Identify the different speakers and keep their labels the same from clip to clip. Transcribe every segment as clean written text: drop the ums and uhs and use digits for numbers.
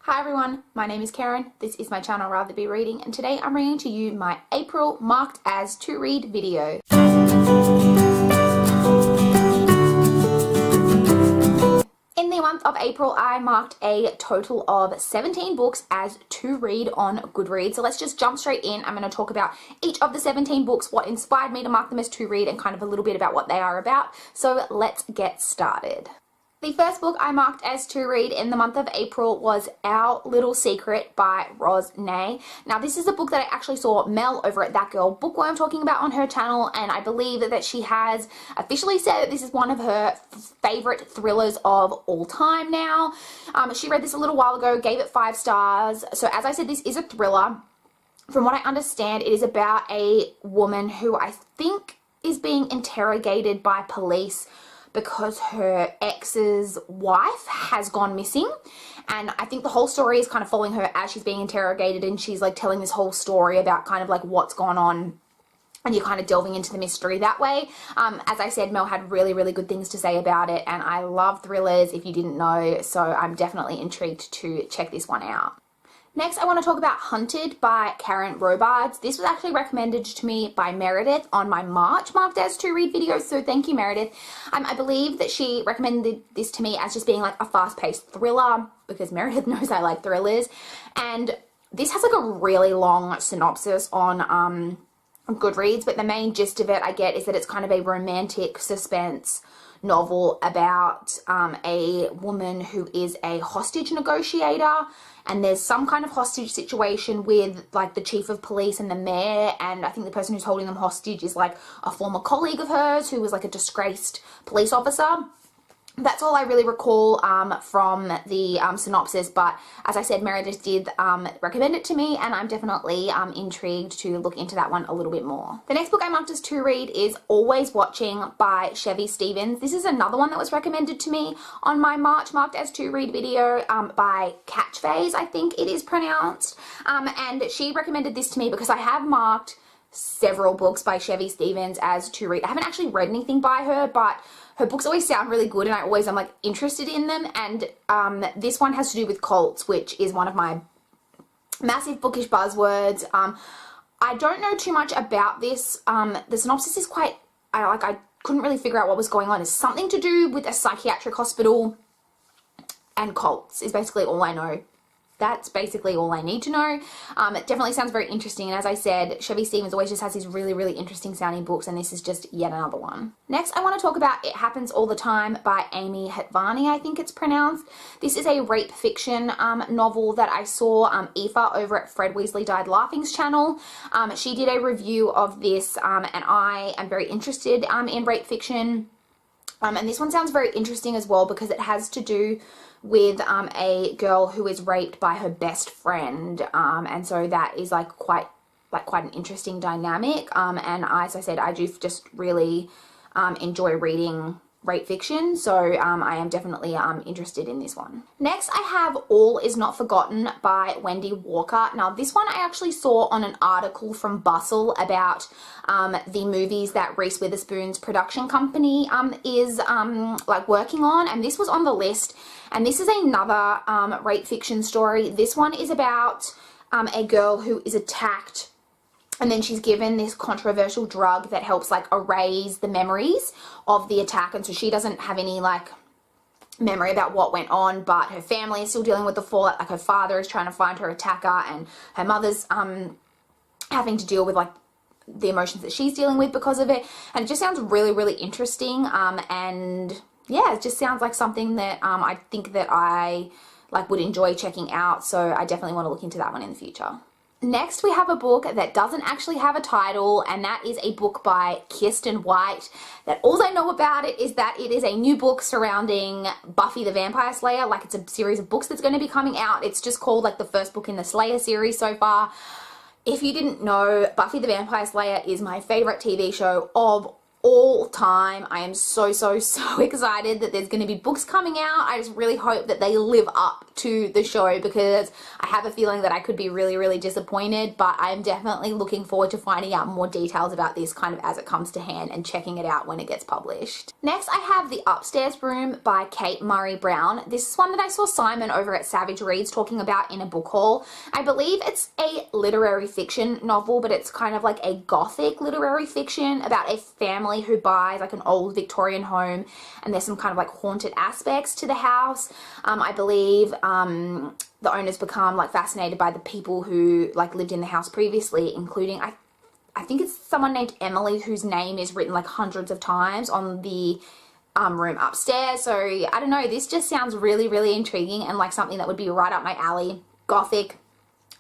Speaker 1: Hi everyone, my name is Karen, this is my channel RatherBeReading, and today I'm bringing to you my April marked as to read video. In the month of April, I marked a total of 17 books as to read on Goodreads. So let's just jump straight in. I'm going to talk about each of the 17 books, what inspired me to mark them as to read, and kind of a little bit about what they are about. So let's get started. The first book I marked as to read in the month of April was Our Little Secret by Roz Nay. Now this is a book that I actually saw Mel over at That Girl Bookworm talking about on her channel, and I believe that she has officially said that this is one of her favorite thrillers of all time now. She read this a little while ago, gave it 5 stars. So as I said, this is a thriller. From what I understand, it is about a woman who I think is being interrogated by police because her ex's wife has gone missing, and I think the whole story is kind of following her as she's being interrogated, and she's like telling this whole story about kind of like what's gone on, and you're kind of delving into the mystery that way. As I said, Mel had really good things to say about it, and I love thrillers if you didn't know, so I'm definitely intrigued to check this one out. Next, I want to talk about Hunted by Karen Robards. This was actually recommended to me by Meredith on my March marked as to read video, so thank you, Meredith. I believe that she recommended this to me as just being like a fast-paced thriller, because Meredith knows I like thrillers, and this has like a really long synopsis on Goodreads, but the main gist of it I get is that it's kind of a romantic suspense novel about a woman who is a hostage negotiator, and there's some kind of hostage situation with like the chief of police and the mayor, and I think the person who's holding them hostage is like a former colleague of hers who was like a disgraced police officer. That's all I really recall from the synopsis, but as I said, Meredith did recommend it to me, and I'm definitely intrigued to look into that one a little bit more. The next book I marked as to read is Always Watching by Chevy Stevens. This is another one that was recommended to me on my March marked as to read video by Catchphase, I think it is pronounced, and she recommended this to me because I have marked several books by Chevy Stevens as to read. I haven't actually read anything by her, but her books always sound really good, and I always am like interested in them, and this one has to do with cults, which is one of my massive bookish buzzwords. I don't know too much about this. The synopsis is quite, I couldn't really figure out what was going on. It's something to do with a psychiatric hospital and cults is basically all I know. That's basically all I need to know. It definitely sounds very interesting, and as I said, Chevy Stevens always just has these really interesting sounding books, and this is just yet another one. Next, I want to talk about It Happens All the Time by Amy Hetvarni, I think it's pronounced. This is a rape fiction novel that I saw Aoife over at Fred Weasley Died Laughing's channel. She did a review of this, and I am very interested in rape fiction. And this one sounds very interesting as well because it has to do with a girl who is raped by her best friend, and so that is like quite an interesting dynamic, and as I said, I do just really enjoy reading rape fiction, so I am definitely interested in this one. Next, I have All Is Not Forgotten by Wendy Walker. Now this one I actually saw on an article from Bustle about the movies that Reese Witherspoon's production company is like working on, and this was on the list, and this is another rape fiction story. This one is about a girl who is attacked, and then she's given this controversial drug that helps like erase the memories of the attack, and so she doesn't have any like memory about what went on, but her family is still dealing with the fallout. Like her father is trying to find her attacker, and her mother's having to deal with like the emotions that she's dealing with because of it, and it just sounds really interesting, and yeah, it just sounds like something that I think that I like would enjoy checking out, so I definitely want to look into that one in the future. Next, we have a book that doesn't actually have a title, and that is a book by Kirsten White. That all I know about it is that it is a new book surrounding Buffy the Vampire Slayer. Like, it's a series of books that's going to be coming out. It's just called like the first book in the Slayer series so far. If you didn't know, Buffy the Vampire Slayer is my favorite TV show of all time. I am so excited that there's going to be books coming out. I just really hope that they live up to the show because I have a feeling that I could be really, really disappointed, but I'm definitely looking forward to finding out more details about this kind of as it comes to hand and checking it out when it gets published. Next, I have The Upstairs Room by Kate Murray Brown. This is one that I saw Simon over at Savage Reads talking about in a book haul. I believe it's a literary fiction novel, but it's kind of like a gothic literary fiction about a family who buys like an old Victorian home, and there's some kind of like haunted aspects to the house. I believe the owners become like fascinated by the people who like lived in the house previously, including I think it's someone named Emily whose name is written like hundreds of times on the room upstairs. So I don't know, this just sounds really, really intriguing and like something that would be right up my alley. Gothic,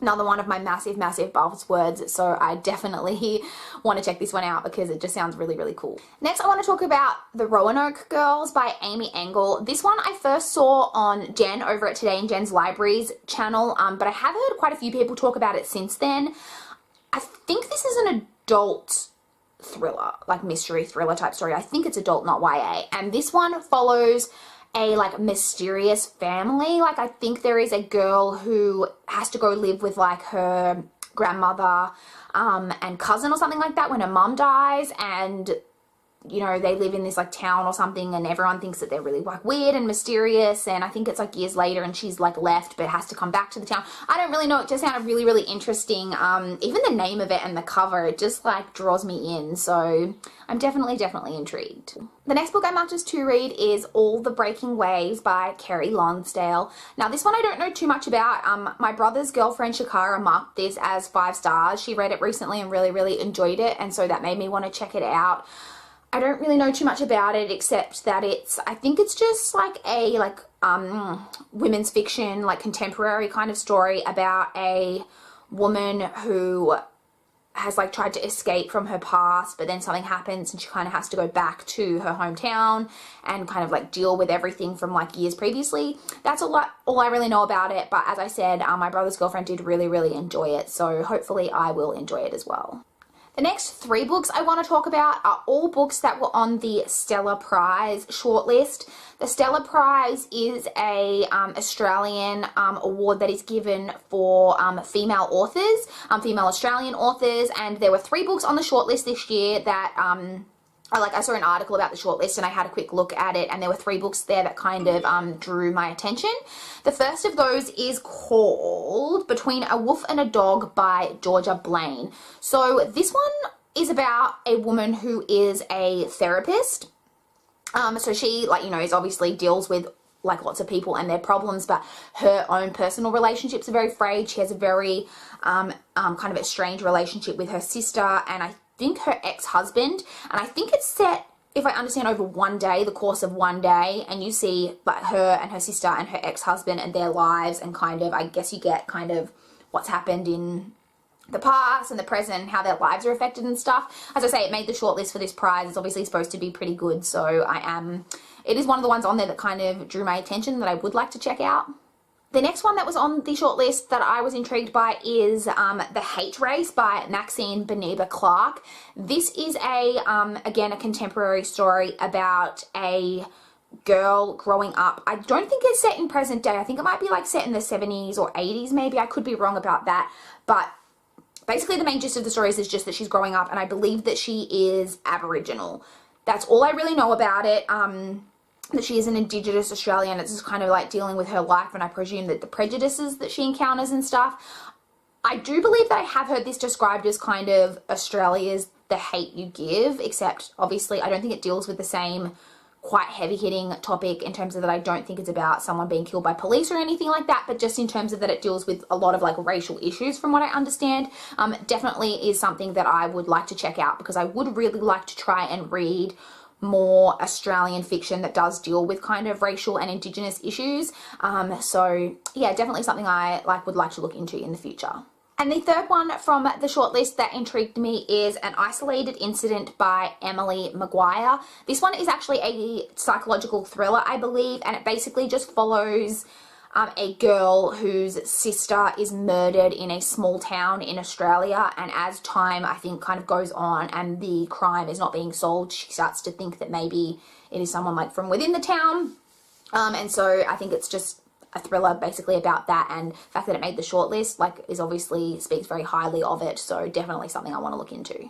Speaker 1: another one of my massive buzzwords, so I definitely want to check this one out because it just sounds really, really cool. Next, I want to talk about The Roanoke Girls by Amy Engel. This one I first saw on Jen over at Today in Jen's Libraries channel, but I have heard quite a few people talk about it since then. I think this is an adult thriller, like mystery thriller type story. I think it's adult, not YA. And this one follows a like mysterious family. Like I think there is a girl who has to go live with like her grandmother and cousin or something like that when her mum dies, and you know, they live in this like town or something, and everyone thinks that they're really like weird and mysterious, and I think it's like years later and she's like left but has to come back to the town. I don't really know, it just sounded really, really interesting. Even the name of it and the cover, it just like draws me in, so I'm definitely intrigued. The next book I marked as to read is All the Breaking Waves by Kerry Lonsdale. Now this one I don't know too much about. My brother's girlfriend Shakara marked this as 5 stars. She read it recently and really, really enjoyed it, and so that made me want to check it out. I don't really know too much about it except that I think it's just like a women's fiction, like contemporary kind of story about a woman who has like tried to escape from her past, but then something happens and she kind of has to go back to her hometown and kind of like deal with everything from like years previously. That's all I really know about it, but as I said, my brother's girlfriend did really, really enjoy it, so hopefully I will enjoy it as well. The next 3 books I want to talk about are all books that were on the Stella Prize shortlist. The Stella Prize is a Australian award that is given for female authors, female Australian authors, and there were 3 books on the shortlist this year that I saw an article about the shortlist and I had a quick look at it, and there were 3 books there that kind of drew my attention. The first of those is called Between a Wolf and a Dog by Georgia Blaine. So this one is about a woman who is a therapist. So she, like, you know, is obviously deals with like lots of people and their problems, but her own personal relationships are very frayed. She has a very kind of a strange relationship with her sister and I think her ex-husband, and I think it's set, if I understand, over one day, the course of one day, and you see like her and her sister and her ex-husband and their lives, and kind of, I guess you get kind of what's happened in the past and the present and how their lives are affected and stuff. As I say, it made the shortlist for this prize. It's obviously supposed to be pretty good, so it is one of the ones on there that kind of drew my attention that I would like to check out. The next one that was on the shortlist that I was intrigued by is The Hate Race by Maxine Beneba Clark. This is again, a contemporary story about a girl growing up. I don't think it's set in present day. I think it might be like set in the 70s or 80s maybe. I could be wrong about that. But basically the main gist of the story is just that she's growing up, and I believe that she is Aboriginal. That's all I really know about it. That she is an Indigenous Australian. It's just kind of like dealing with her life, and I presume that the prejudices that she encounters and stuff. I do believe that I have heard this described as kind of Australia's The Hate You Give, except obviously I don't think it deals with the same quite heavy-hitting topic in terms of that I don't think it's about someone being killed by police or anything like that, but just in terms of that it deals with a lot of like racial issues from what I understand. Definitely is something that I would like to check out because I would really like to try and read more Australian fiction that does deal with kind of racial and Indigenous issues. So yeah, definitely something I would like to look into in the future. And the third one from the shortlist that intrigued me is An Isolated Incident by Emily Maguire. This one is actually a psychological thriller, I believe, and it basically just follows a girl whose sister is murdered in a small town in Australia, and as time I think kind of goes on and the crime is not being solved, she starts to think that maybe it is someone like from within the town, and so I think it's just a thriller basically about that, and the fact that it made the shortlist, like, is obviously speaks very highly of it, so definitely something I want to look into.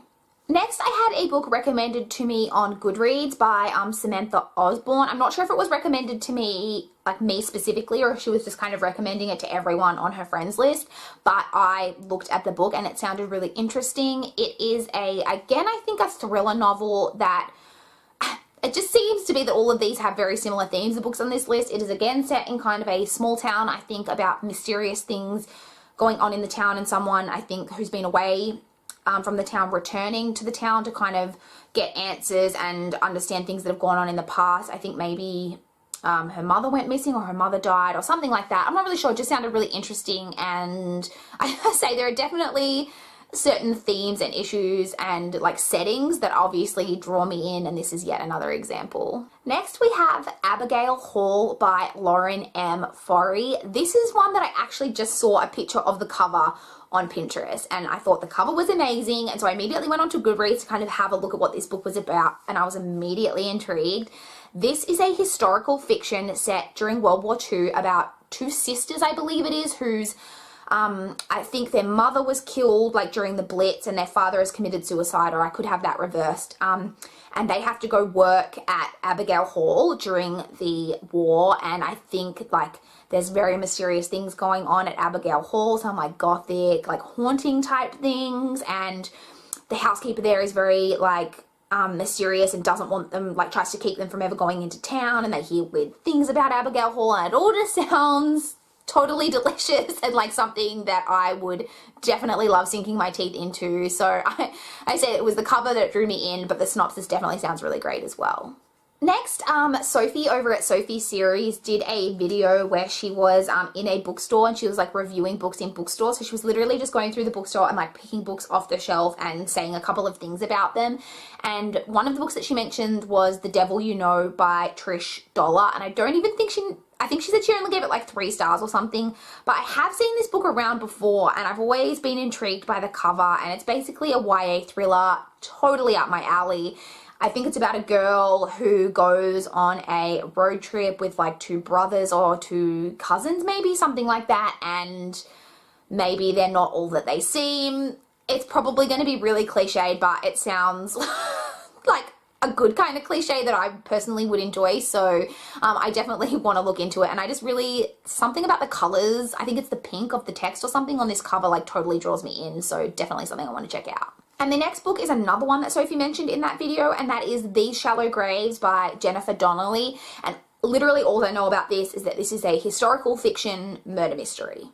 Speaker 1: Next, I had a book recommended to me on Goodreads by Samantha Osborne. I'm not sure if it was recommended to me, like me specifically, or if she was just kind of recommending it to everyone on her friends list, but I looked at the book and it sounded really interesting. It is again, I think a thriller novel that it just seems to be that all of these have very similar themes, the books on this list. It is again set in kind of a small town, I think, about mysterious things going on in the town, and someone, I think, who's been away from the town returning to the town to kind of get answers and understand things that have gone on in the past. I think maybe her mother went missing, or her mother died, or something like that. I'm not really sure. It just sounded really interesting, and I say there are definitely certain themes and issues and like settings that obviously draw me in, and this is yet another example. Next we have Abigail Hall by Lauren M. Forry. This is one that I actually just saw a picture of the cover on Pinterest, and I thought the cover was amazing, and so I immediately went onto Goodreads to kind of have a look at what this book was about, and I was immediately intrigued. This is a historical fiction set during World War II about two sisters, I believe it is, whose I think their mother was killed like during the Blitz, and their father has committed suicide, or I could have that reversed. And they have to go work at Abigail Hall during the war, and I think like there's very mysterious things going on at Abigail Hall, some like gothic, like haunting type things, and the housekeeper there is very like mysterious and doesn't want them, like tries to keep them from ever going into town, and they hear weird things about Abigail Hall, and it all just sounds totally delicious and like something that I would definitely love sinking my teeth into. So I say it was the cover that drew me in, but the synopsis definitely sounds really great as well. Next, Sophie over at Sophie Series did a video where she was in a bookstore, and she was like reviewing books in bookstores. So she was literally just going through the bookstore and like picking books off the shelf and saying a couple of things about them. And one of the books that she mentioned was The Devil You Know by Trish Dollar, and I don't even think I think she said she only gave it like 3 stars or something, but I have seen this book around before, and I've always been intrigued by the cover, and it's basically a YA thriller, totally up my alley. I think it's about a girl who goes on a road trip with like 2 brothers or 2 cousins, maybe, something like that, and maybe they're not all that they seem. It's probably going to be really cliched, but it sounds like a good kind of cliche that I personally would enjoy, so I definitely want to look into it. And I just really, something about the colors, I think it's the pink of the text or something on this cover, like totally draws me in, so definitely something I want to check out. And the next book is another one that Sophie mentioned in that video, and that is These Shallow Graves by Jennifer Donnelly. And literally all I know about this is that this is a historical fiction murder mystery.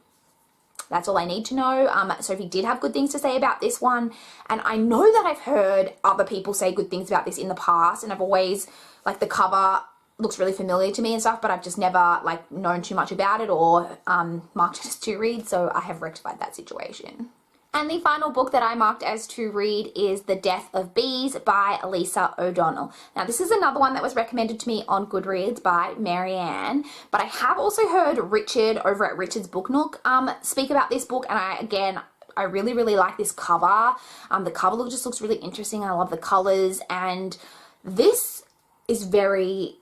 Speaker 1: That's all I need to know. Sophie did have good things to say about this one, and I know that I've heard other people say good things about this in the past, and I've always, like, the cover looks really familiar to me and stuff, but I've just never, like, known too much about it or marked it as to read, so I have rectified that situation. And the final book that I marked as to read is The Death of Bees by Elisa O'Donnell. Now, this is another one that was recommended to me on Goodreads by Marianne, but I have also heard Richard over at Richard's Book Nook speak about this book, and I really, really like this cover. The cover just looks really interesting, and I love the colors, and this is very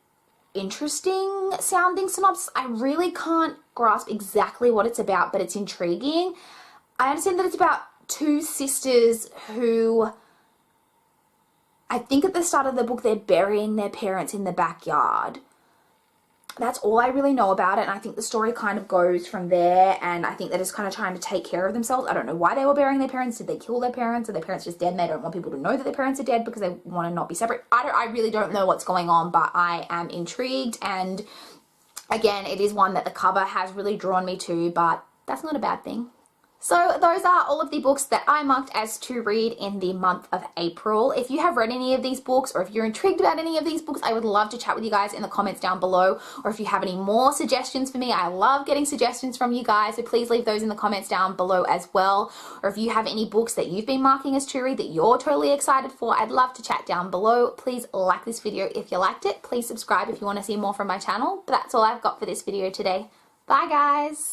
Speaker 1: interesting sounding synopsis. I really can't grasp exactly what it's about, but it's intriguing. I understand that it's about 2 sisters who, I think at the start of the book, they're burying their parents in the backyard. That's all I really know about it, and I think the story kind of goes from there, and I think they're just kind of trying to take care of themselves. I don't know why they were burying their parents. Did they kill their parents? Are their parents just dead and they don't want people to know that their parents are dead because they want to not be separate? I really don't know what's going on, but I am intrigued, and again, it is one that the cover has really drawn me to, but that's not a bad thing. So those are all of the books that I marked as to read in the month of April. If you have read any of these books, or if you're intrigued about any of these books, I would love to chat with you guys in the comments down below. Or if you have any more suggestions for me, I love getting suggestions from you guys, so please leave those in the comments down below as well. Or if you have any books that you've been marking as to read that you're totally excited for, I'd love to chat down below. Please like this video if you liked it. Please subscribe if you want to see more from my channel. But that's all I've got for this video today. Bye guys!